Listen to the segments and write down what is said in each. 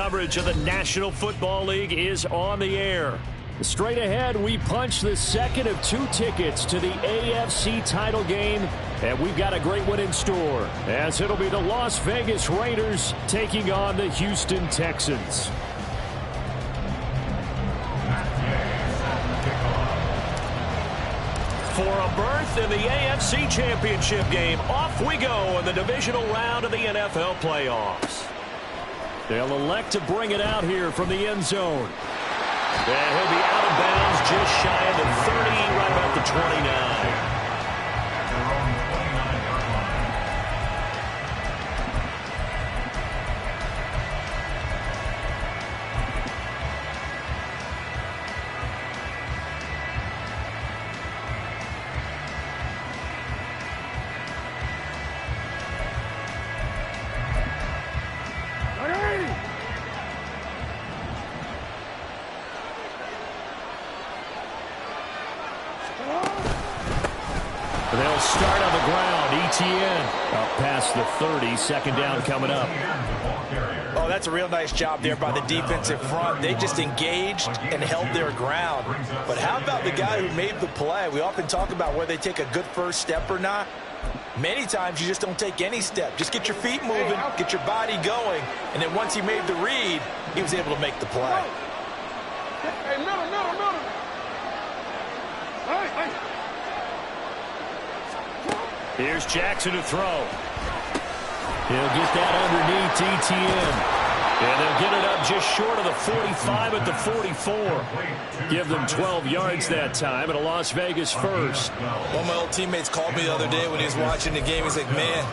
coverage of the National Football League is on the air. Straight ahead, we punch the second of 2 tickets to the AFC title game, and we've got a great one in store, as it'll be the Las Vegas Raiders taking on the Houston Texans. For a berth in the AFC Championship game, off we go in the divisional round of the NFL playoffs. They'll elect to bring it out here from the end zone. And he'll be out of bounds just shy of the 30, right about the 29. They'll start on the ground. Etienne up past the 30. Second down coming up. Oh, that's a real nice job there by the defensive front. They just engaged and held their ground. But how about the guy who made the play? We often talk about whether they take a good first step or not. Many times you just don't take any step. Just get your feet moving, get your body going, and then once he made the read, he was able to make the play. Hey, middle. Hey. Here's Jackson to throw. He'll get that underneath Etienne. And they'll get it up just short of the 45 at the 44. Give them 12 yards that time, and a Las Vegas first. One of my old teammates called me the other day when he was watching the game. He's like, man,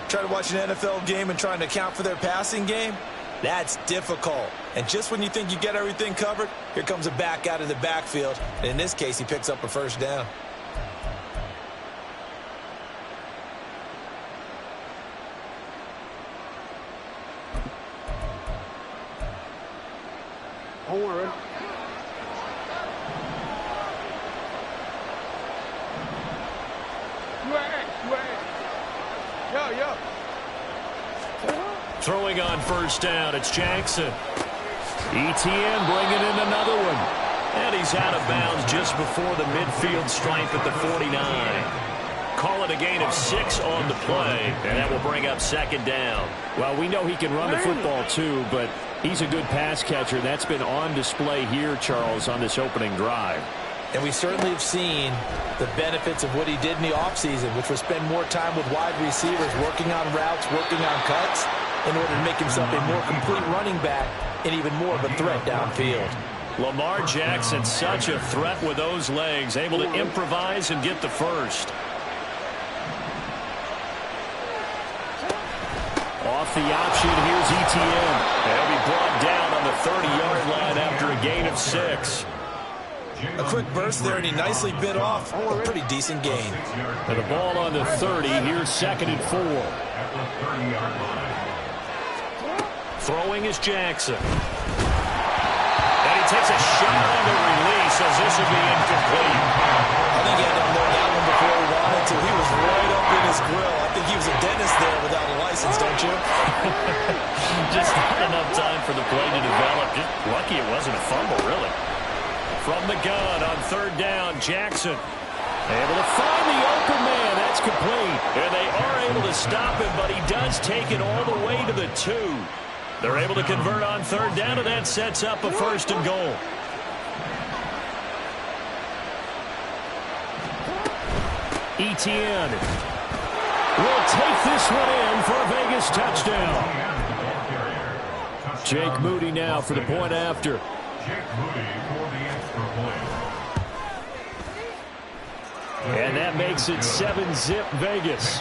trying to watch an NFL game and trying to account for their passing game, that's difficult. And just when you think you get everything covered, here comes a back out of the backfield. And in this case, he picks up a first down. Don't worry. Yeah. Throwing on first down, it's Jackson. Etienne bringing in another one. And he's out of bounds just before the midfield stripe at the 49. Call it a gain of 6 on the play, and that will bring up second down. Well, we know he can run the football too, but he's a good pass catcher. That's been on display here, Charles, on this opening drive. And we certainly have seen the benefits of what he did in the offseason, which was spend more time with wide receivers, working on routes, working on cuts, in order to make himself a more complete running back and even more of a threat downfield. Lamar Jackson, such a threat with those legs, able to improvise and get the first. Off the option, here's Etienne. He'll be brought down on the 30-yard line after a gain of 6. A quick burst there, and he nicely bit off a pretty decent gain. And the ball on the 30, here's 2nd and 4. Throwing is Jackson. And he takes a shot on the release as this will be incomplete. I think he had to know that one before he wanted to. He was right up in his grill. I think he was a dentist there without a license, don't you? Just not enough time for the play to develop. Just lucky it wasn't a fumble, really. From the gun on third down, Jackson able to find the open man. That's complete. And they are able to stop him, but he does take it all the way to the 2. They're able to convert on third down, and that sets up a 1st and goal. Etienne will take this one in for a Vegas touchdown. Jake Moody now for the point after. And that makes it 7-zip Vegas.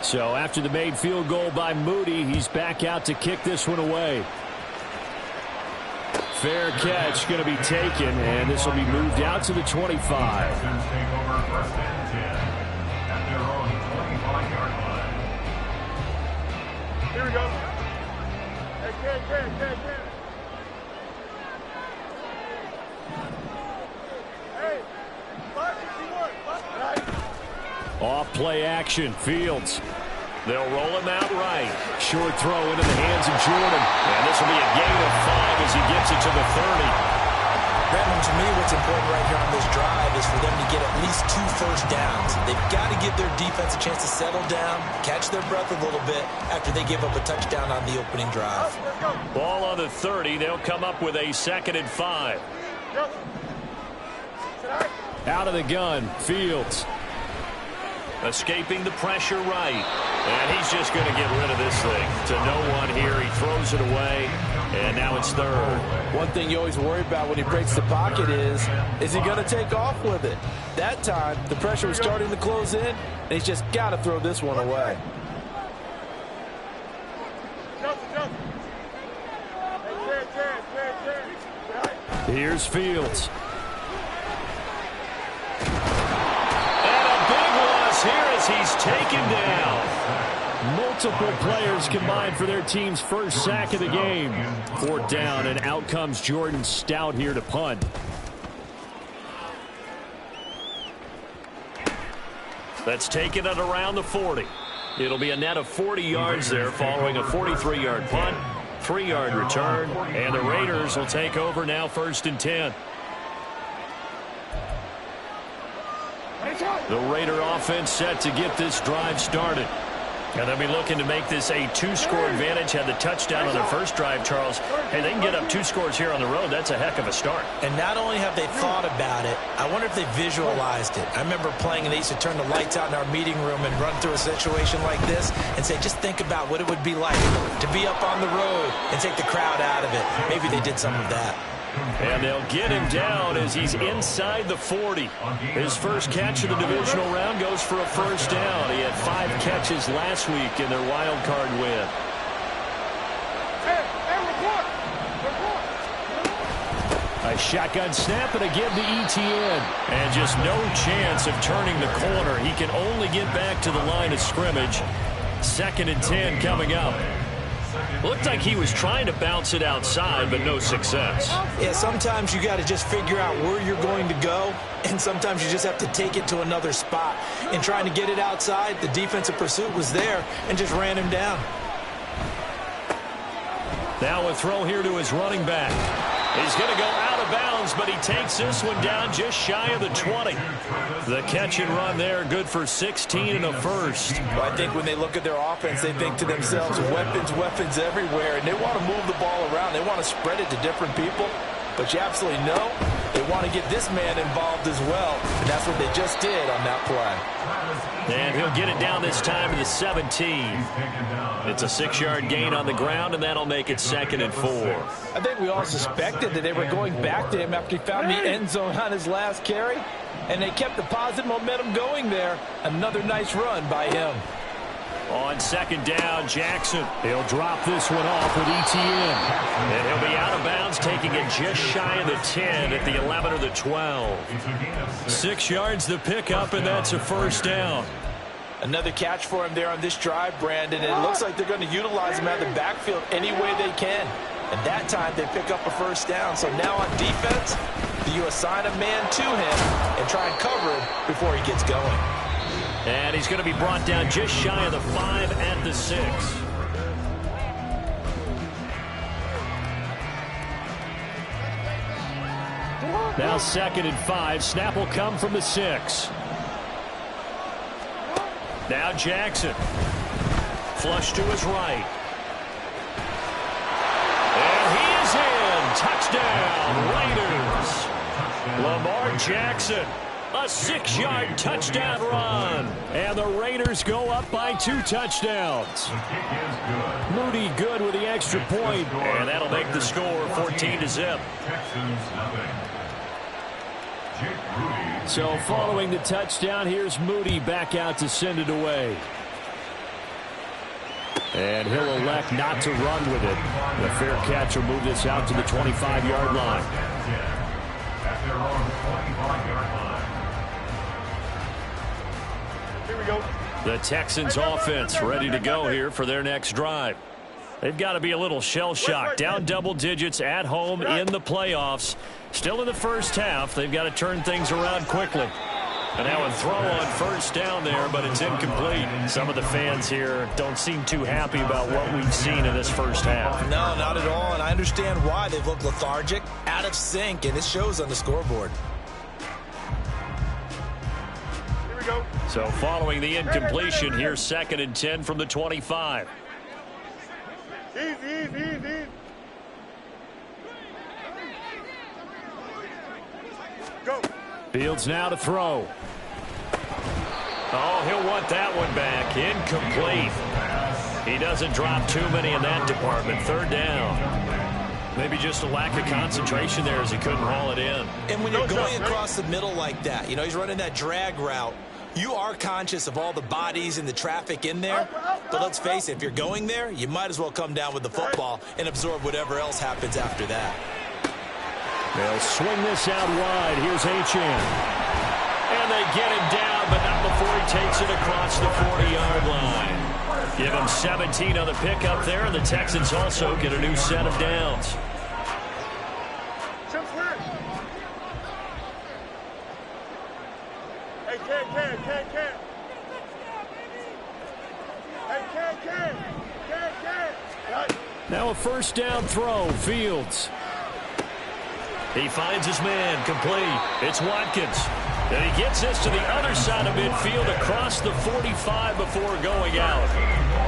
So after the made field goal by Moody, he's back out to kick this one away. Fair catch going to be taken, and this will be moved out to the 25. Here we go. Hey, good. Off play action. Fields. They'll roll him out right. Short throw into the hands of Jordan. And this will be a gain of 5 as he gets it to the 30. Brandon, to me, what's important right here on this drive is for them to get at least 2 first downs. They've got to give their defense a chance to settle down, catch their breath a little bit after they give up a touchdown on the opening drive. Ball on the 30. They'll come up with a 2nd and 5. Out of the gun, Fields. Escaping the pressure right. And he's just going to get rid of this thing. To no one here. He throws it away. And now it's 3rd. One thing you always worry about when he breaks the pocket is he going to take off with it? That time, the pressure was starting to close in, and he's just got to throw this one away. Here's Fields. Here as he's taken down. Multiple players combined for their team's first sack of the game. 4th down, and out comes Jordan Stout here to punt. That's taken at around the 40. It'll be a net of 40 yards there following a 43-yard punt, 3-yard return, and the Raiders will take over now 1st and 10. The Raider offense set to get this drive started. And they'll be looking to make this a 2-score advantage. Had the touchdown on their first drive, Charles. Hey, they can get up 2 scores here on the road. That's a heck of a start. And not only have they thought about it, I wonder if they visualized it. I remember playing and they used to turn the lights out in our meeting room and run through a situation like this and say, just think about what it would be like to be up on the road and take the crowd out of it. Maybe they did some of that. And they'll get him down as he's inside the 40. His first catch of the divisional round goes for a 1st down. He had 5 catches last week in their wild card win. A shotgun snap and a give to ETN. And just no chance of turning the corner. He can only get back to the line of scrimmage. 2nd and 10 coming up. Looked like he was trying to bounce it outside, but no success. Yeah, sometimes you got to just figure out where you're going to go, and sometimes you just have to take it to another spot. In trying to get it outside, the defensive pursuit was there and just ran him down. Now a throw here to his running back. He's going to go out of bounds, but he takes this one down just shy of the 20. The catch and run there, good for 16 and a 1st. Well, I think when they look at their offense, they think to themselves, weapons, weapons everywhere, and they want to move the ball around. They want to spread it to different people, but you absolutely know they want to get this man involved as well, and that's what they just did on that play. And he'll get it down this time to the 17. It's a 6-yard gain on the ground, and that'll make it 2nd and 4. I think we all suspected that they were going back to him after he found the end zone on his last carry, and they kept the positive momentum going there. Another nice run by him. On 2nd down, Jackson. He'll drop this one off with ETN. And he'll be out of bounds, taking it just shy of the 10 at the 11 or the 12. 6 yards the pickup, and that's a 1st down. Another catch for him there on this drive, Brandon. And it looks like they're going to utilize him out of the backfield any way they can. And that time they pick up a 1st down. So now on defense, you assign a man to him and try and cover him before he gets going. And he's going to be brought down just shy of the 5 at the 6. Now 2nd and 5. Snap will come from the 6. Now Jackson. Flush to his right. And he is in. Touchdown, Raiders. Lamar Jackson. A 6-yard touchdown run. And the Raiders go up by 2 touchdowns. Moody good with the extra point. And that'll make the score 14-0. So following the touchdown, here's Moody back out to send it away. And he'll elect not to run with it. The fair catch will move this out to the 25-yard line. The Texans offense ready to go here for their next drive. They've got to be a little shell-shocked. Down double digits at home in the playoffs. Still in the first half. They've got to turn things around quickly. And now a throw on first down there, but it's incomplete. Some of the fans here don't seem too happy about what we've seen in this first half. No, not at all, and I understand why. They've looked lethargic, out of sync, and it shows on the scoreboard. Here we go. So following the incompletion, here's 2nd and 10 from the 25. Easy, easy, easy. Go. Fields now to throw. Oh, he'll want that one back. Incomplete. He doesn't drop too many in that department. 3rd down. Maybe just a lack of concentration there as he couldn't haul it in. And when you're going across the middle like that, you know, he's running that drag route, you are conscious of all the bodies and the traffic in there. But let's face it, if you're going there, you might as well come down with the football and absorb whatever else happens after that. They'll swing this out wide. Here's Achane. And they get him down, but not before he takes it across the 40-yard line. Give him 17 on the pickup there, and the Texans also get a new set of downs. Hey, Ken. Hey, Ken. Now a first down throw. Fields. He finds his man, complete. It's Watkins. And he gets this to the other side of midfield across the 45 before going out.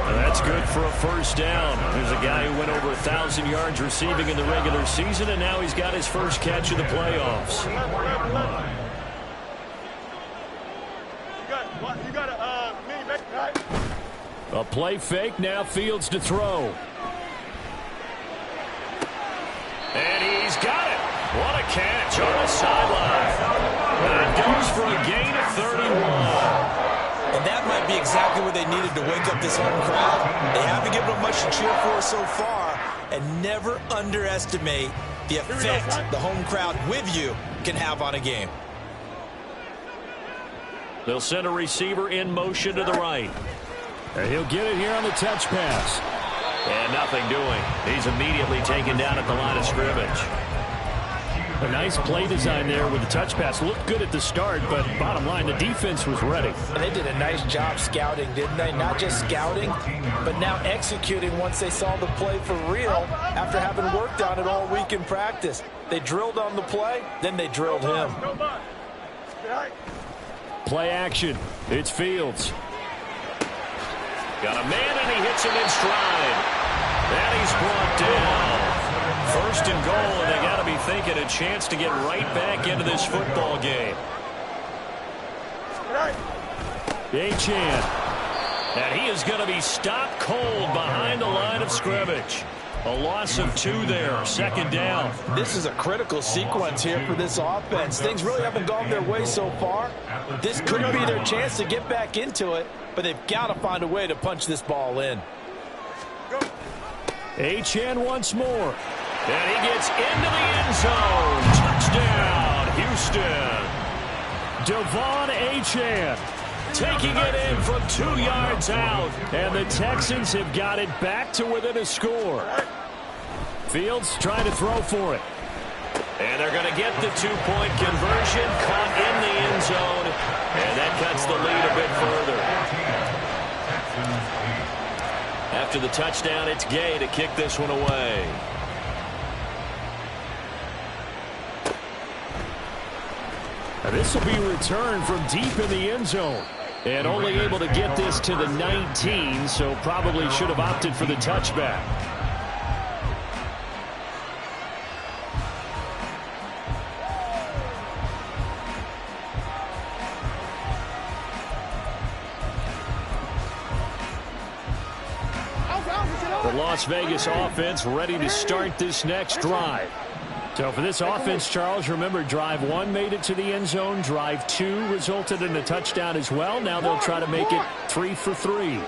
And that's good for a first down. There's a guy who went over 1,000 yards receiving in the regular season, and now he's got his first catch of the playoffs. You got me, right? A play fake, now Fields to throw. And he's got it. What a catch on the sideline. And it goes for a gain of 31. And that might be exactly what they needed to wake up this home crowd. They haven't given them much to cheer for so far. And never underestimate the effect the home crowd with you can have on a game. They'll send a receiver in motion to the right. And he'll get it here on the touch pass. And nothing doing. He's immediately taken down at the line of scrimmage. A nice play design there with the touch pass. Looked good at the start, but bottom line, the defense was ready. And they did a nice job scouting, didn't they? Not just scouting, but now executing once they saw the play for real after having worked on it all week in practice. They drilled on the play, then they drilled him. Play action. It's Fields. Got a man, and he hits him in stride. And he's brought down. 1st and goal, and they got to be thinking a chance to get right back into this football game. Achane. And he is going to be stopped cold behind the line of scrimmage. A loss of 2 there, 2nd down. This is a critical sequence here for this offense. Things really haven't gone their way so far. This could be their chance to get back into it, but they've got to find a way to punch this ball in. Achane once more. And he gets into the end zone. Touchdown, Houston. Devon Achane taking it in from 2 yards out. And the Texans have got it back to within a score. Fields trying to throw for it. And they're going to get the 2-point conversion. Caught in the end zone. And that cuts the lead a bit further. After the touchdown, it's Gay to kick this one away. Now this will be returned from deep in the end zone. And only able to get this to the 19, so probably should have opted for the touchback. The Las Vegas offense ready to start this next drive. So for this offense, Charles, remember drive 1 made it to the end zone. Drive 2 resulted in a touchdown as well. Now they'll try to make it 3 for 3.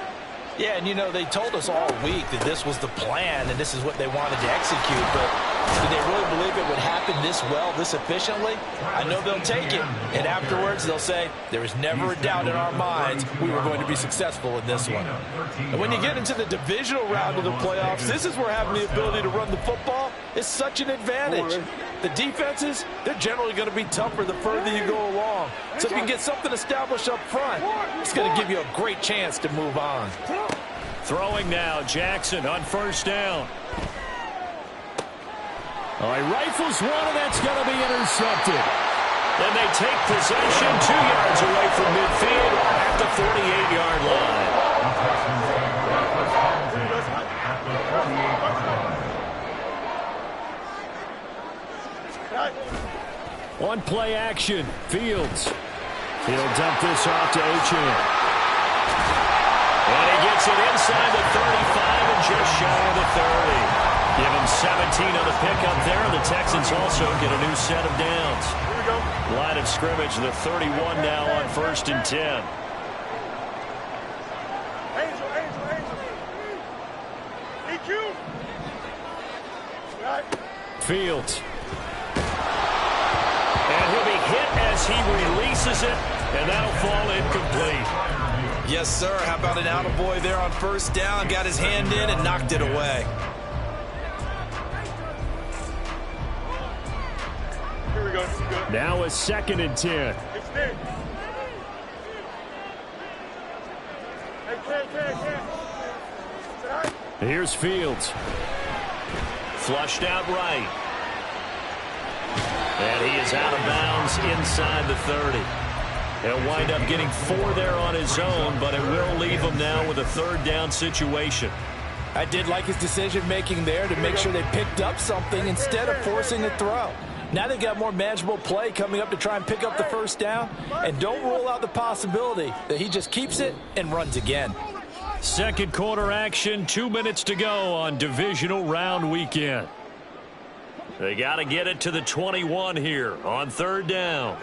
Yeah, and you know, they told us all week that this was the plan and this is what they wanted to execute, but did they really believe it would happen this well, this efficiently? I know they'll take it, and afterwards they'll say, there was never a doubt in our minds we were going to be successful in this one. And when you get into the divisional round of the playoffs, this is where having the ability to run the football is such an advantage. The defenses, they're generally going to be tougher the further you go along. So if you can get something established up front, it's going to give you a great chance to move on. Throwing now, Jackson on first down. Oh, he rifles one, and that's going to be intercepted. Then they take possession 2 yards away from midfield at the 48-yard line. One play action. Fields. He'll dump this off to Achane. And he gets it inside the 35 and just shy of the 30. Give him 17 on the pickup there, and the Texans also get a new set of downs. Line of scrimmage, the 31 now on 1st and 10. Angel. EQ. Right. Fields. And he'll be hit as he releases it, and that'll fall incomplete. Yes, sir. How about an attaboy there on first down? Got his hand in and knocked it away. Here we go. Good. Now a 2nd and 10. Extend. Hey, can. Right. Here's Fields. Flushed out right. And he is out of bounds inside the 30. He'll wind up getting 4 there on his own, but it will leave him now with a 3rd down situation. I did like his decision-making there to make sure they picked up something instead of forcing a throw. Now they've got more manageable play coming up to try and pick up the 1st down, and don't rule out the possibility that he just keeps it and runs again. Second quarter action, 2 minutes to go on divisional round weekend. They got to get it to the 21 here on 3rd down.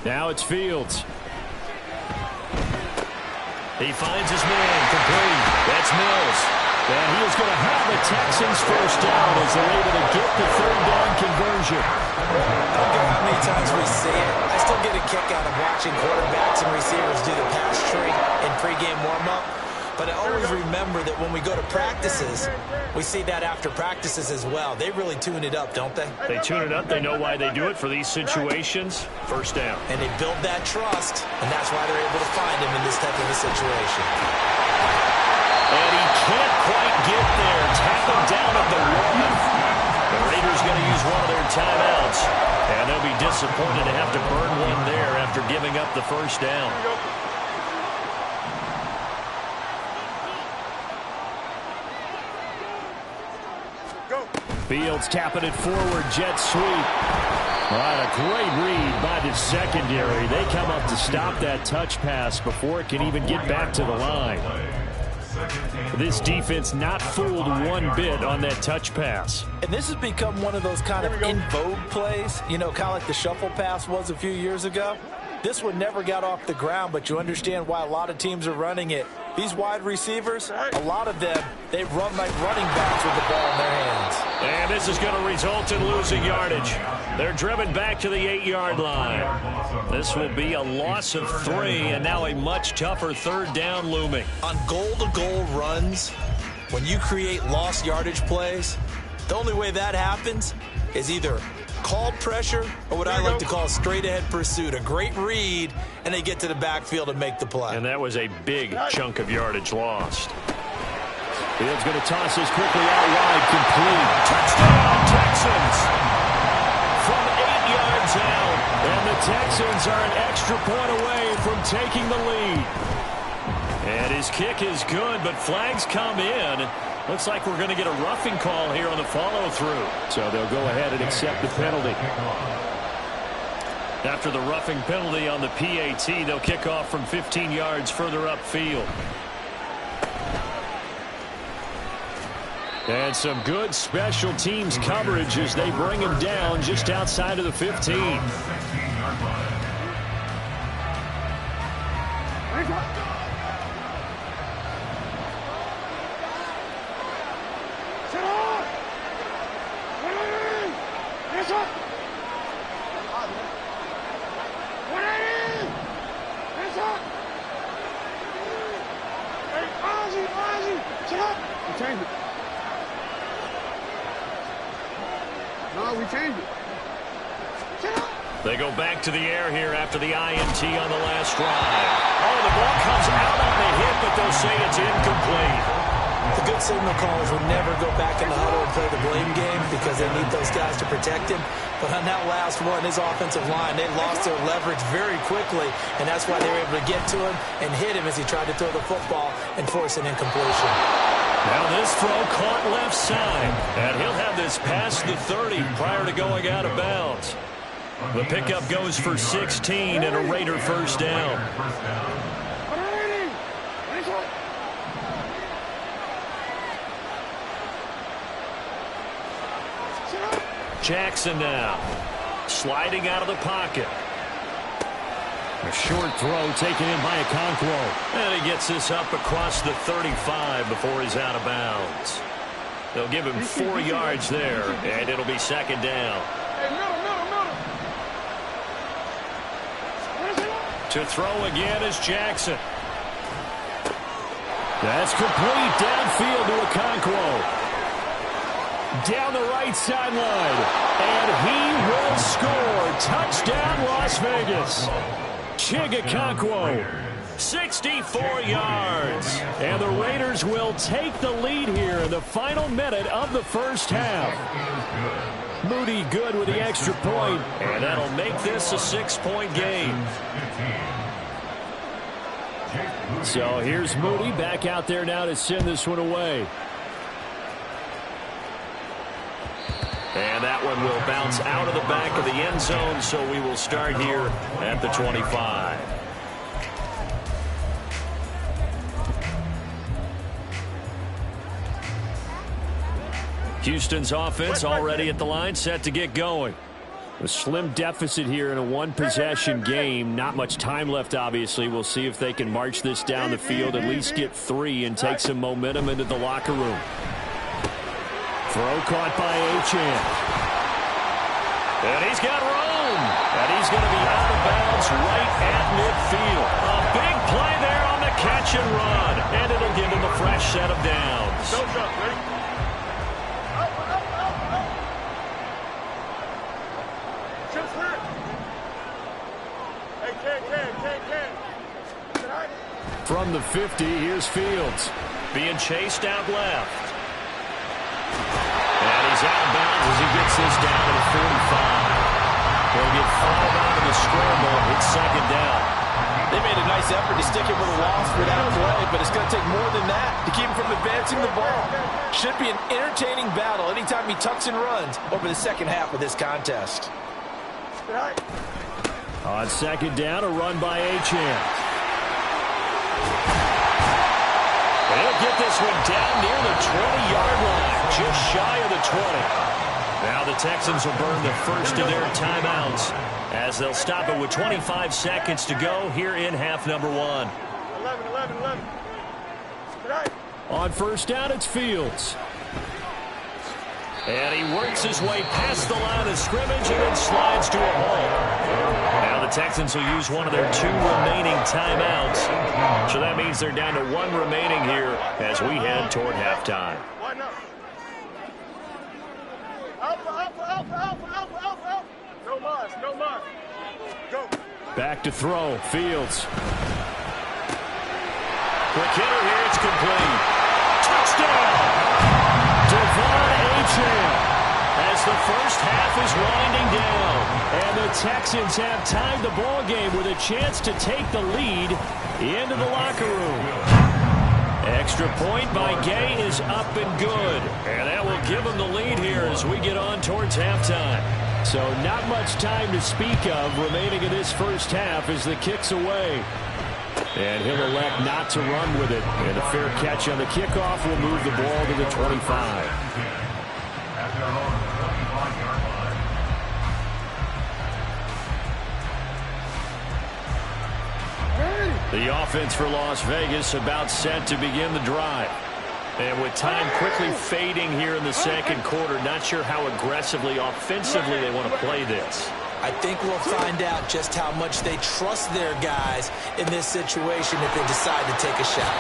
Now it's Fields. He finds his man complete. That's Mills. And he is going to have the Texans 1st down as they're able to get the 3rd down conversion. I don't care how many times we see it. I still get a kick out of watching quarterbacks and receivers do the pass tree in pregame warm-up. But I always remember that when we go to practices, we see that after practices as well. They really tune it up, don't they? They tune it up. They know why they do it for these situations. 1st down. And they build that trust, and that's why they're able to find him in this type of a situation. And he can't quite get there. Tackled down at the 1. The Raiders going to use one of their timeouts. And they'll be disappointed to have to burn one there after giving up the 1st down. Fields tapping it forward, jet sweep. All right, a great read by the secondary. They come up to stop that touch pass before it can even get back to the line. This defense not fooled one bit on that touch pass. And this has become one of those kind of in vogue plays, you know, kind of like the shuffle pass was a few years ago. This one never got off the ground, but you understand why a lot of teams are running it. These wide receivers, a lot of them, they run like running backs with the ball in their hands. And this is going to result in losing yardage. They're driven back to the 8-yard line. This will be a loss of 3, and now a much tougher 3rd down looming. On goal-to-goal runs, when you create lost yardage plays, the only way that happens is either called pressure or what I like to call straight-ahead pursuit. A great read, and they get to the backfield and make the play. And that was a big chunk of yardage lost. Fields going to toss this quickly out wide, complete. Touchdown, Texans! From 8 yards out. And the Texans are an extra point away from taking the lead. And his kick is good, but flags come in. Looks like we're going to get a roughing call here on the follow-through. So they'll go ahead and accept the penalty. After the roughing penalty on the PAT, they'll kick off from 15 yards further upfield. And some good special teams coverage as they bring him down just outside of the 15. change it. No, we change it. They go back to the air here after the INT on the last drive. Oh, the ball comes out on the hit, but they'll say it's incomplete. The good signal callers will never go back in the huddle and play the blame game because they need those guys to protect him. But on that last one, his offensive line, they lost their leverage very quickly, and that's why they were able to get to him and hit him as he tried to throw the football and force an incompletion. Now this throw caught left side, and he'll have this past the 30 prior to going out of bounds. The pickup goes for 16 and a Raider first down. Jackson now, sliding out of the pocket. A short throw taken in by Okonkwo. And he gets this up across the 35 before he's out of bounds. They'll give him 4 yards there, and it'll be second down. To throw again is Jackson. That's complete downfield to Okonkwo. Down the right sideline. And he will score. Touchdown, Las Vegas. Chig Okonkwo. 64 yards. And the Raiders will take the lead here in the final minute of the first half. Moody good with the extra point. And that'll make this a 6-point game. So here's Moody back out there now to send this one away. And that one will bounce out of the back of the end zone, so we will start here at the 25. Houston's offense already at the line, set to get going. A slim deficit here in a one-possession game. Not much time left, obviously. We'll see if they can march this down the field, at least get 3, and take some momentum into the locker room. Throw caught by Achane. And he's got room. And he's going to be out of bounds right at midfield. A big play there on the catch and run. And it'll give him a fresh set of downs. No shot, ready? Chip's clear. Hey, Ken. From the 50, here's Fields. Being chased out left. And he's out of bounds as he gets this down to the 45. He'll get 5 out of the scramble. It's second down. They made a nice effort to stick him with a loss for that play, but it's going to take more than that to keep him from advancing the ball. Should be an entertaining battle anytime he tucks and runs over the second half of this contest. On second down, a run by Achane. They'll get this one down near the 20-yard line, just shy of the 20. Now the Texans will burn the first of their timeouts as they'll stop it with 25 seconds to go here in half number 1. 11. On first down, it's Fields. And he works his way past the line of scrimmage and then slides to a hole. Now the Texans will use one of their 2 remaining timeouts. So that means they're down to 1 remaining here as we head toward halftime. Alpha. No mas. Go. Back to throw, Fields. Quick hitter here, it's complete. Touchdown! Devon Achane. As the first half is winding down. And the Texans have tied the ball game with a chance to take the lead into the locker room. Extra point by Gay is up and good. And that will give them the lead here as we get on towards halftime. So not much time to speak of remaining in this first half as the kick's away. And he'll elect not to run with it. And a fair catch on the kickoff will move the ball to the 25. The offense for Las Vegas about set to begin the drive. And with time quickly fading here in the second quarter, not sure how aggressively, offensively they want to play this. I think we'll find out just how much they trust their guys in this situation if they decide to take a shot.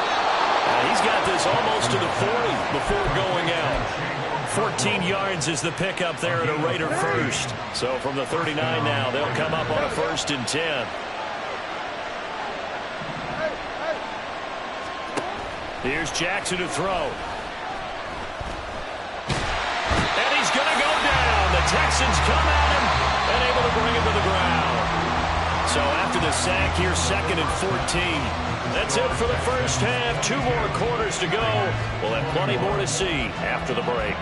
He's got this almost to the 40 before going out. 14 yards is the pickup there at a Raider first. So from the 39 now, they'll come up on a 1st and 10. Here's Jackson to throw. And he's going to go down. The Texans come at him and able to bring him to the ground. So after the sack, here's 2nd and 14. That's it for the first half. 2 more quarters to go. We'll have plenty more to see after the break.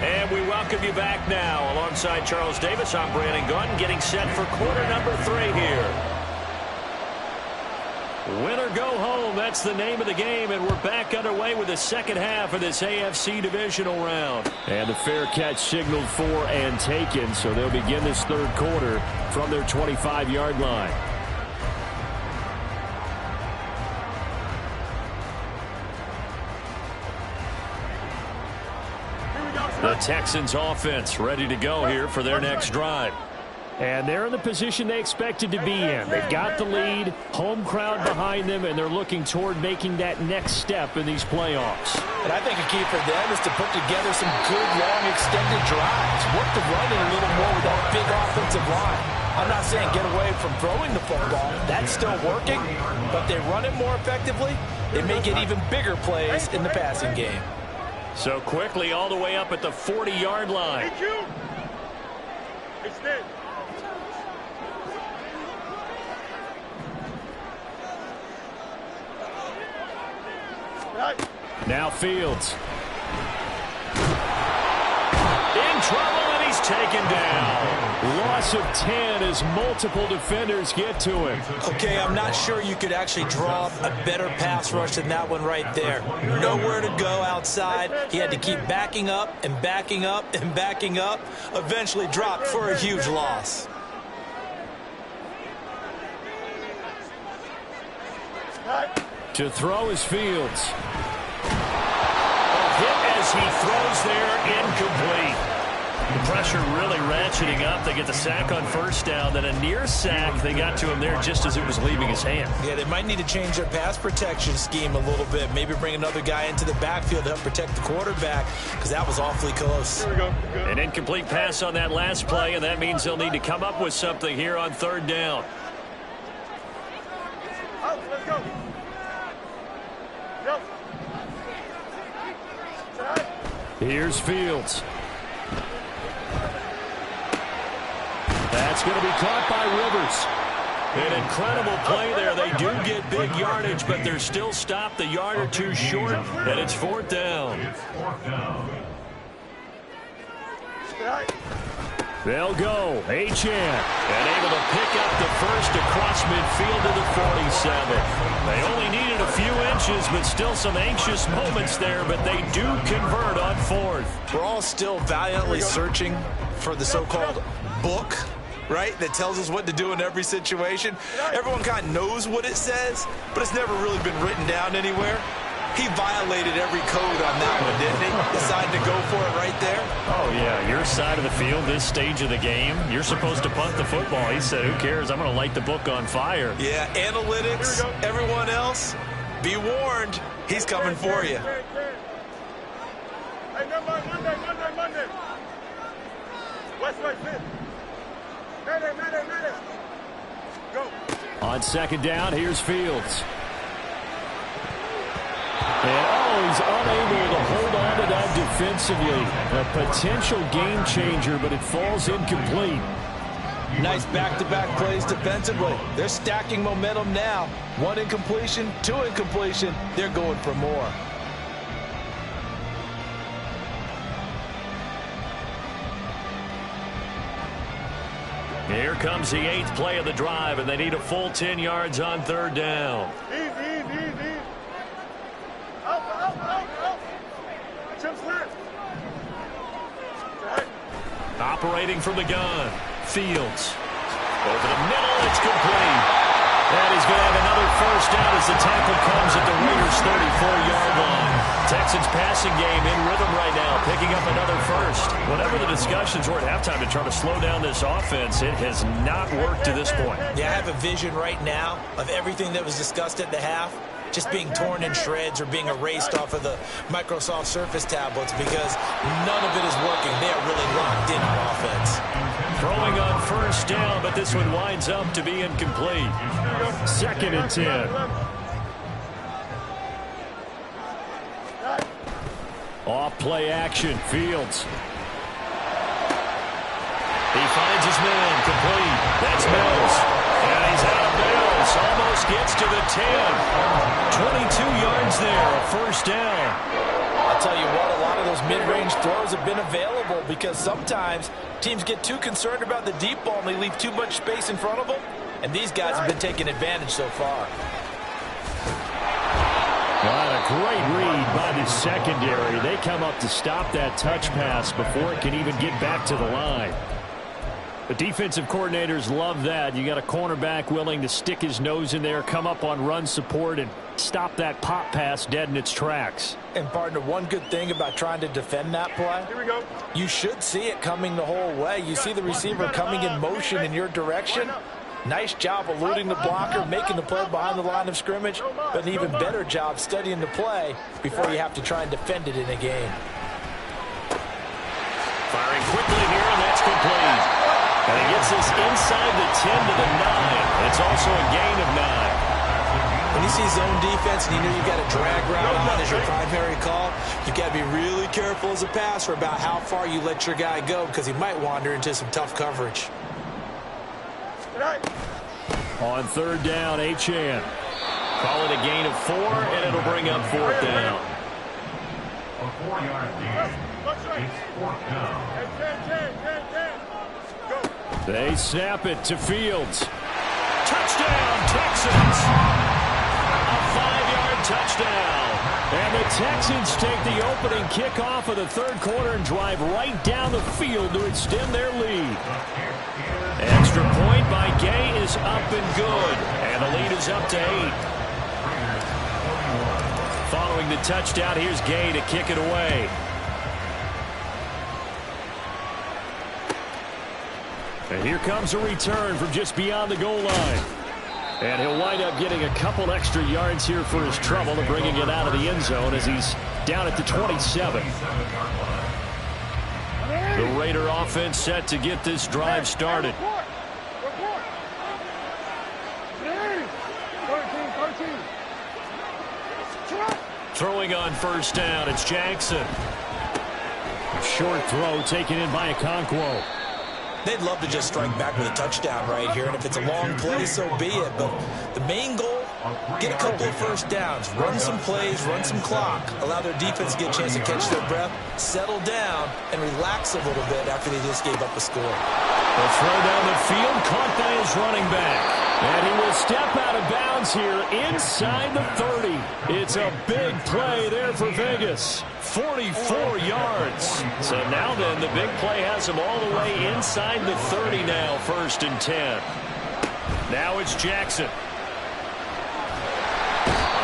And we welcome you back now. Alongside Charles Davis, I'm Brandon Gunn, getting set for quarter number 3 here. Win or go home, that's the name of the game, and we're back underway with the second half of this AFC divisional round. And the fair catch signaled for and taken, so they'll begin this 3rd quarter from their 25-yard line. The Texans offense ready to go here for their next drive. And they're in the position they expected to be in. They've got the lead, home crowd behind them, and they're looking toward making that next step in these playoffs. And I think a key for them is to put together some good, long, extended drives. Work the run in a little more with that big offensive line. I'm not saying get away from throwing the football. That's still working. But they run it more effectively, they may get even bigger plays in the passing game. So quickly all the way up at the 40-yard line. Extend. Now Fields. In trouble, and he's taken down. Loss of 10 as multiple defenders get to him. Okay, I'm not sure you could actually draw a better pass rush than that one right there. Nowhere to go outside. He had to keep backing up and backing up and backing up. Eventually dropped for a huge loss. To throw is Fields. A hit as he throws there, incomplete. The pressure really ratcheting up. They get the sack on 1st down. Then a near sack. They got to him there just as it was leaving his hand. Yeah, they might need to change their pass protection scheme a little bit. Maybe bring another guy into the backfield to help protect the quarterback, because that was awfully close. Here we go. An incomplete pass on that last play, and that means they'll need to come up with something here on 3rd down. Out, let's go. Go. Here's Fields. That's going to be caught by Rivers. An incredible play there. They do get big yardage, but they're still stopped a yard or 2 short, and it's 4th down. They'll go. Achane. And able to pick up the first across midfield to the 47. They only needed a few inches, but still some anxious moments there, but they do convert on 4th. We're all still valiantly searching for the so-called book, right, that tells us what to do in every situation. Everyone kind of knows what it says, but it's never really been written down anywhere. He violated every code on that one, didn't he? Decided to go for it right there. Oh, yeah, your side of the field, this stage of the game, you're supposed to punt the football. He said, who cares? I'm going to light the book on fire. Yeah, analytics, everyone else, be warned, he's coming for you. Hey, Monday. West, fit. Mayday. Go. On 2nd down, here's Fields. And, he's unable to hold on to that defensively. A potential game changer, but it falls incomplete. Nice back-to-back plays defensively. They're stacking momentum now. 1 incompletion, 2 incompletion. They're going for more. Here comes the 8th play of the drive, and they need a full 10 yards on 3rd down. Easy. Out. Chip clear. Operating from the gun, Fields. Over the middle, it's complete. And he's going to have another first down as the tackle comes at the Raiders' 34-yard line. Texans passing game in rhythm right now, picking up another first. Whatever the discussions were at halftime to try to slow down this offense, it has not worked to this point. Yeah, I have a vision right now of everything that was discussed at the half just being torn in shreds or being erased off of the Microsoft Surface tablets because none of it is working. They are really locked in on offense. Throwing on first down, but this one winds up to be incomplete. 2nd and 10. Off play action, Fields. He finds his man, complete. That's Mills. And he's out of bounds. Almost gets to the 10. 22 yards there, a first down. I'll tell you what, a lot of those mid-range throws have been available because sometimes teams get too concerned about the deep ball and they leave too much space in front of them. And these guys have been taking advantage so far. What a great read by the secondary. They come up to stop that touch pass before it can even get back to the line. The defensive coordinators love that. You got a cornerback willing to stick his nose in there, come up on run support, and stop that pop pass dead in its tracks. And partner, one good thing about trying to defend that play, Here we go. you should see it coming the whole way. You see the receiver coming in motion in your direction. Nice job eluding the blocker, making the play behind the line of scrimmage, but an even better job studying the play before you have to try and defend it in a game. Firing quickly here, and that's complete. And he gets this inside the 10 to the 9. It's also a gain of 9. When you see zone defense and you know you've got a drag route on as your primary call, you've got to be really careful as a passer about how far you let your guy go because he might wander into some tough coverage. On 3rd down, Achane. Call it a gain of 4, and it'll bring up 4th down. A 4-yard gain. It's 4th down. 10. Go. They snap it to Fields. Touchdown, Texans! A 5-yard touchdown. And the Texans take the opening kickoff of the 3rd quarter and drive right down the field to extend their lead. Extra point by Gay is up and good. And the lead is up to 8. Following the touchdown, here's Gay to kick it away. And here comes a return from just beyond the goal line. And he'll wind up getting a couple extra yards here for his trouble and bringing it out of the end zone as he's down at the 27. The Raider offense set to get this drive started. 13. Throwing on first down, it's Jackson. Short throw taken in by Okonkwo. They'd love to just strike back with a touchdown right here, and if it's a long play, so be it. But the main goal, get a couple of first downs, run some plays, run some clock, allow their defense to get a chance to catch their breath, settle down, and relax a little bit after they just gave up a score. The throw down the field, caught by his running back. And he will step out of bounds here inside the 30. It's a big play there for Vegas. 44 yards. So now then, the big play has him all the way inside the 30 now, 1st and 10. Now it's Jackson.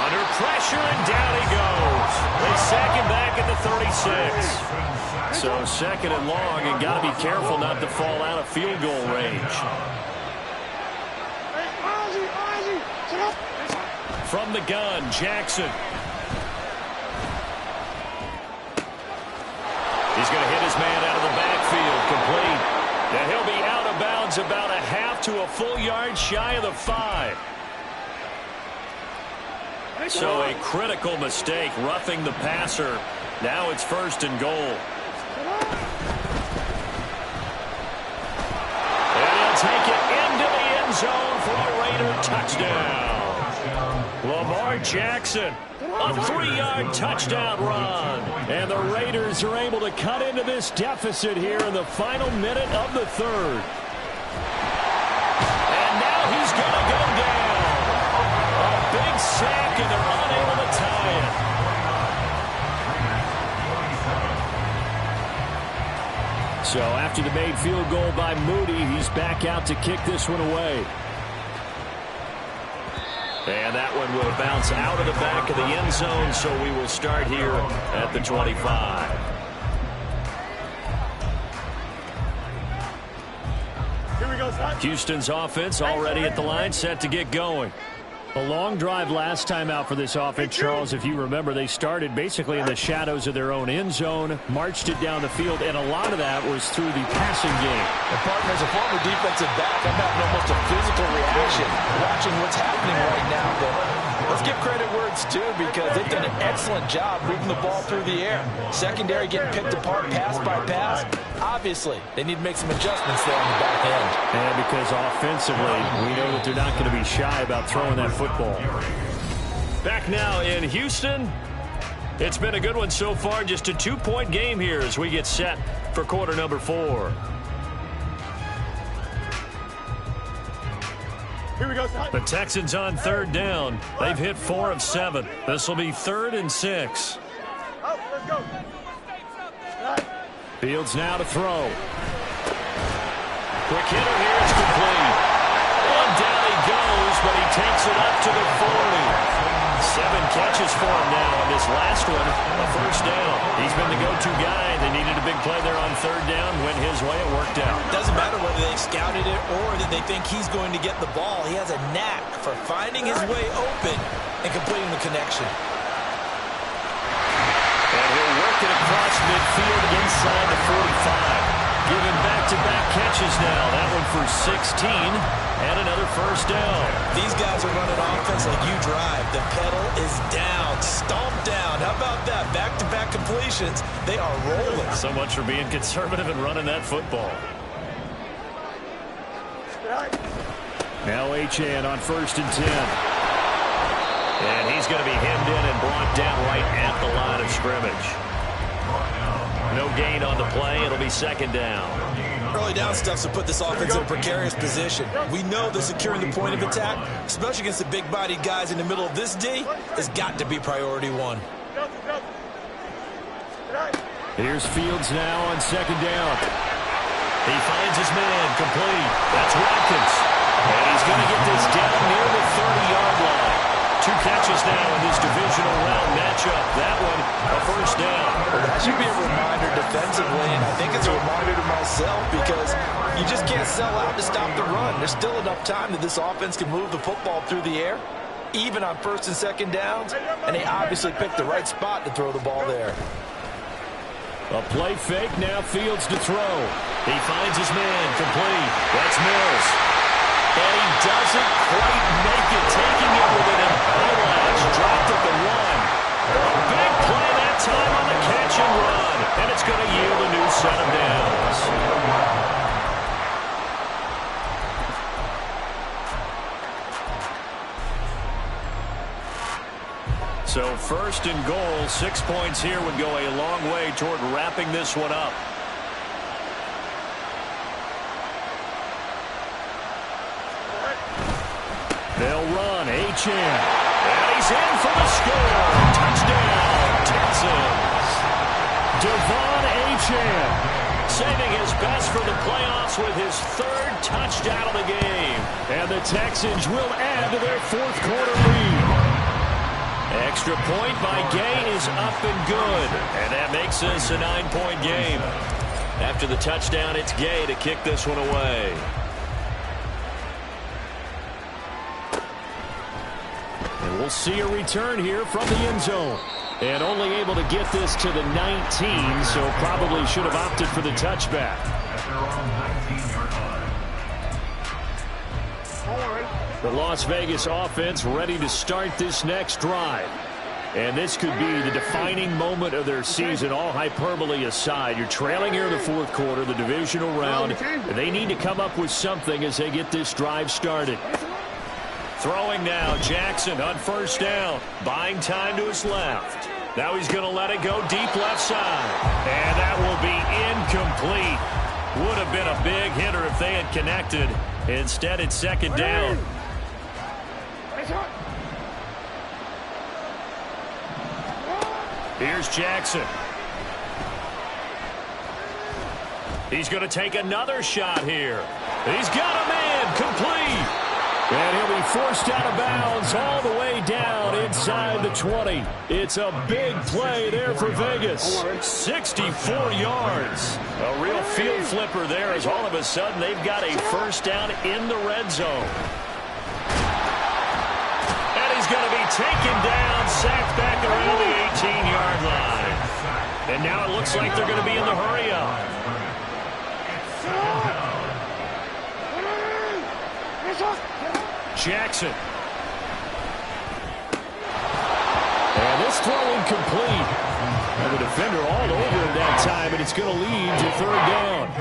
Under pressure, and down he goes. They sack him back at the 36. So 2nd and long, and got to be careful not to fall out of field goal range. From the gun, Jackson. He's going to hit his man out of the backfield, complete. And he'll be out of bounds about a half to a full yard shy of the 5. So a critical mistake, roughing the passer. Now it's 1st and goal. And he'll take it into the end zone for a Raider touchdown. Lamar Jackson, a 3-yard touchdown run. And the Raiders are able to cut into this deficit here in the final minute of the 3rd. And now he's going to go down. A big sack, and they're unable to tie it. So after the made field goal by Moody, he's back out to kick this one away. And that one will bounce out of the back of the end zone, so we will start here at the 25. Here we go, son. Houston's offense already at the line, set to get going. A long drive last time out for this offense, Charles. If you remember, they started basically in the shadows of their own end zone, marched it down the field, and a lot of that was through the passing game. And partner, as a former defensive back, I'm having almost a physical reaction watching what's happening right now. But let's give credit where it's due, because they've done an excellent job moving the ball through the air. Secondary getting picked apart pass by pass. Obviously, they need to make some adjustments there on the back end. And because offensively, we know that they're not going to be shy about throwing that football. Back now in Houston. It's been a good one so far. Just a 2-point game here as we get set for quarter number 4. Here we go, son. The Texans on 3rd down. They've hit 4 of 7. This will be 3rd and 6. Out, let's go. Fields now to throw. Quick hitter here. It's complete. And down he goes, but he takes it up to the 40. 7 catches for him now, and this last one, a first down. He's been the go-to guy. They needed a big play there on 3rd down. Went his way. It worked out. Doesn't matter whether they scouted it or that they think he's going to get the ball. He has a knack for finding his way open and completing the connection. And he'll work it across midfield inside the 45. Giving back-to-back catches now. That one for 16 and another first down. These guys are running offense like you drive. The pedal is down, stomped down. How about that? Back-to-back completions. They are rolling. So much for being conservative and running that football. Now Achane on 1st and 10. And he's going to be hemmed in and brought down right at the line of scrimmage. No gain on the play. It'll be 2nd down. Early down stuff to put this offense in a precarious position. We know that securing the point of attack, especially against the big-bodied guys in the middle of this D, has got to be priority 1. Here's Fields now on 2nd down. He finds his man complete. That's Watkins. And he's going to get this down near the 30-yard line. 2 catches now in this divisional round matchup. That one, a first down. Well, that should be a reminder defensively, and I think it's a reminder to myself, because you just can't sell out to stop the run. There's still enough time that this offense can move the football through the air, even on 1st and 2nd downs, and they obviously picked the right spot to throw the ball there. A play fake, now Fields to throw. He finds his man complete. That's Mills. And he doesn't quite make it, taking it with an eyelash. Dropped at the 1. A big play that time on the catch and run. And it's going to yield a new set of downs. So 1st and goal, 6 points here would go a long way toward wrapping this one up. They'll run. Achane. And he's in for the score. Touchdown, Texans. Devon Achane. Saving his best for the playoffs with his 3rd touchdown of the game. And the Texans will add to their 4th quarter lead. Extra point by Gay is up and good. And that makes this a 9-point game. After the touchdown, it's Gay to kick this one away. And we'll see a return here from the end zone. And only able to get this to the 19, so probably should have opted for the touchback. The Las Vegas offense ready to start this next drive. And this could be the defining moment of their season, all hyperbole aside. You're trailing here in the 4th quarter, the divisional round. And they need to come up with something as they get this drive started. Throwing now, Jackson on 1st down. Buying time to his left. Now he's going to let it go deep left side. And that will be incomplete. Would have been a big hitter if they had connected. Instead, it's 2nd down. Here's Jackson. He's going to take another shot here. He's got a man complete. And he'll be forced out of bounds all the way down inside the 20. It's a big play there for Vegas. 64 yards. A real field flipper there as all of a sudden they've got a first down in the red zone. And he's going to be taken down, sacked back around the 18-yard line. And now it looks like they're going to be in the hurry-up. Jackson. And this throw incomplete. And the defender all over him that time, and it's going to lead to third down.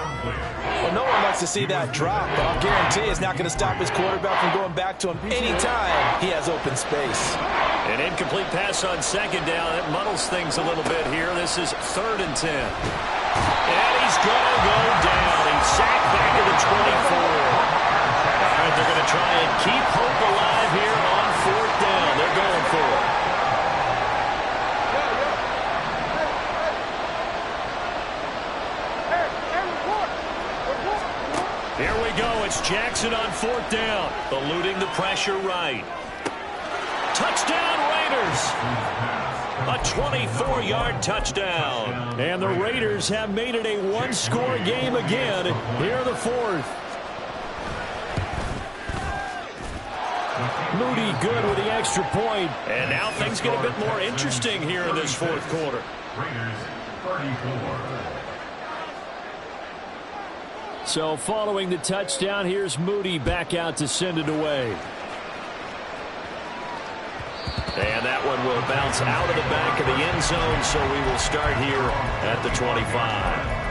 Well, no one likes to see that drop, but I'll guarantee it's not going to stop his quarterback from going back to him anytime he has open space. An incomplete pass on second down. That muddles things a little bit here. This is 3rd and 10. And he's going to go down. He's sacked back to the 24. All right, they're going to try and keep hope alive here on 4th down. They're going for it. Here we go. It's Jackson on 4th down. Eluding the pressure right. Touchdown, Raiders. A 24-yard touchdown. And the Raiders have made it a one-score game again here in the 4th. Moody good with the extra point. And now things get a bit more interesting here in this 4th quarter. So following the touchdown, here's Moody back out to send it away. And that one will bounce out of the back of the end zone, so we will start here at the 25.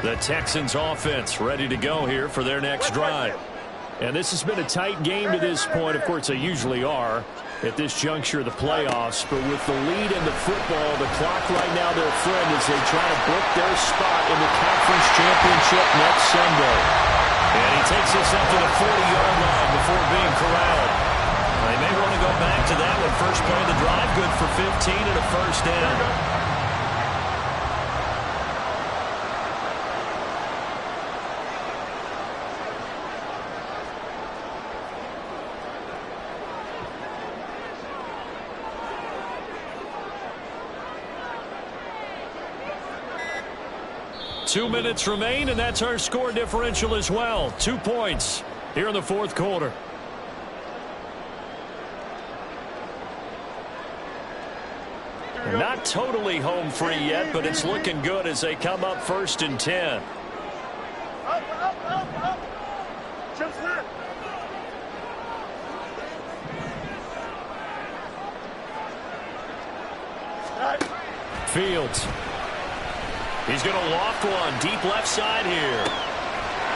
The Texans offense ready to go here for their next drive. And this has been a tight game to this point. Of course, they usually are at this juncture of the playoffs. But with the lead in the football, the clock right now their friend as they try to book their spot in the conference championship next Sunday. And he takes us up to the 40-yard line before being corralled. They may want to go back to that one. First play of the drive, good for 15 and a first down. Two minutes remain, and that's our score differential as well. 2 points here in the 4th quarter. Not totally home free yet, but it's looking good as they come up 1st and 10. Up. Just that. Fields. He's going to loft one deep left side here.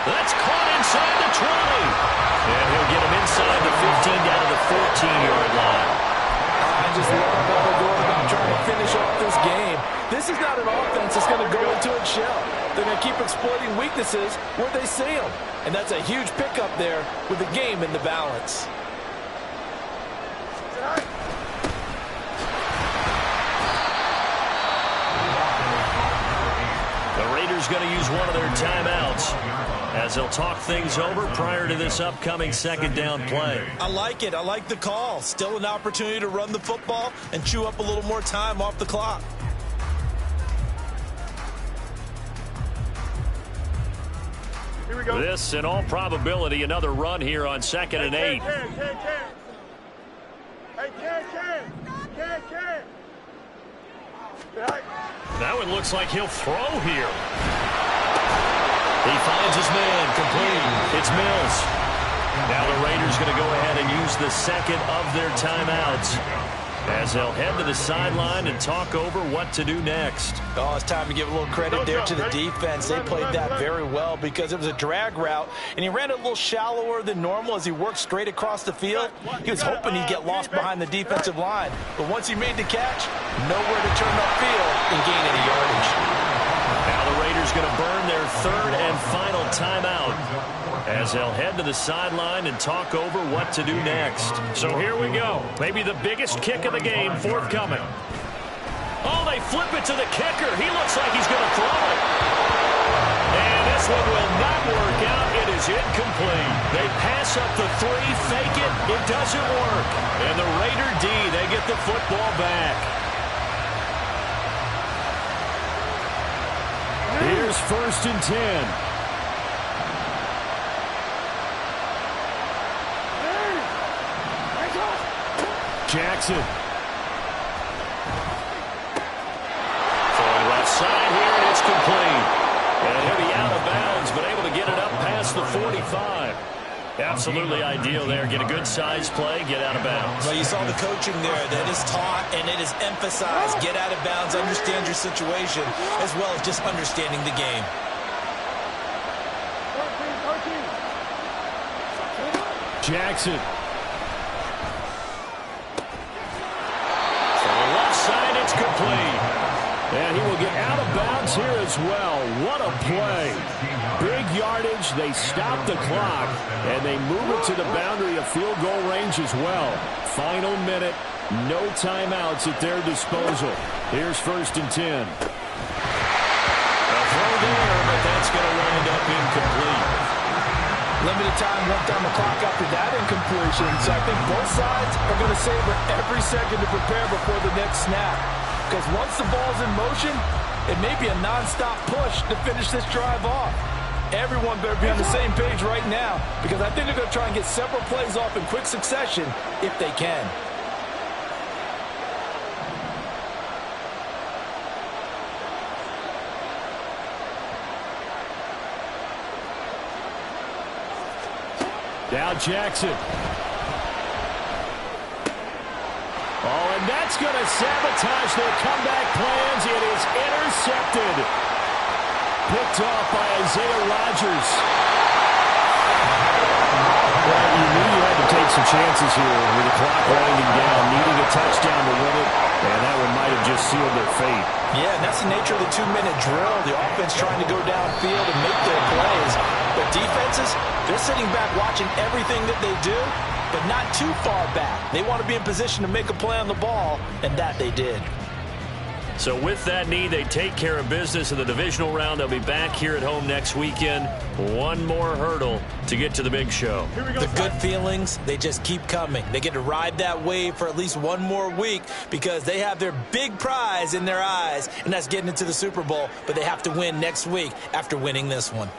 That's caught inside the 20. And he'll get him inside the 15 down to the 14-yard line. I just love how they're going about trying to finish off this game. This is not an offense that's going to go into its shell. They're going to keep exploiting weaknesses where they see them. And that's a huge pickup there with the game in the balance. Going to use one of their timeouts as they'll talk things over prior to this upcoming second down play. I like it. I like the call. Still an opportunity to run the football and chew up a little more time off the clock. Here we go. This, in all probability, another run here on 2nd and 8. That one looks like he'll throw here. He finds his man complete. It's Mills. Now the Raiders going to go ahead and use the second of their timeouts as they'll head to the sideline and talk over what to do next. Oh, it's time to give a little credit there to the defense. They played that very well because it was a drag route, and he ran it a little shallower than normal as he worked straight across the field. He was hoping he'd get lost behind the defensive line, but once he made the catch, nowhere to turn upfield and gain any yardage. Now the Raiders going to burn their 3rd and final timeout as they'll head to the sideline and talk over what to do next. So here we go. Maybe the biggest kick of the game forthcoming. they flip it to the kicker. He looks like he's going to throw it. And this one will not work out. It is incomplete. They pass up the 3, fake it. It doesn't work. And the Raider D, they get the football back. Here's 1st and 10. Jackson. Throwing left side here, and it's complete. And he'll be out of bounds, but able to get it up past the 45. Absolutely ideal there. Get a good size play, get out of bounds. Well, you saw the coaching there. That is taught and it is emphasized. Get out of bounds, understand your situation, as well as just understanding the game. Jackson. From left side, it's complete. And he will get out of bounds here as well. What a play. Big yardage. They stop the clock, and they move it to the boundary of field goal range as well. Final minute. No timeouts at their disposal. Here's 1st and 10. A throw there, but that's going to wind up incomplete. Limited time left on the clock after that incompletion. So I think both sides are going to savor every second to prepare before the next snap. Because once the ball's in motion, it may be a non-stop push to finish this drive off. Everyone better be on the same page right now, because I think they're going to try and get several plays off in quick succession if they can. Now Jackson. Oh, and that's going to sabotage their comeback plans. It is intercepted. Picked off by Isaiah Rodgers. Well, you knew you had to take some chances here with the clock winding down, needing a touchdown to win it, and that one might have just sealed their fate. Yeah, and that's the nature of the 2-minute drill. The offense trying to go downfield and make their plays. But defenses, they're sitting back watching everything that they do, but not too far back. They want to be in position to make a play on the ball, and that they did. So with that need, they take care of business in the divisional round. They'll be back here at home next weekend. One more hurdle to get to the big show. The good feelings, they just keep coming. They get to ride that wave for at least one more week because they have their big prize in their eyes, and that's getting into the Super Bowl, but they have to win next week after winning this one.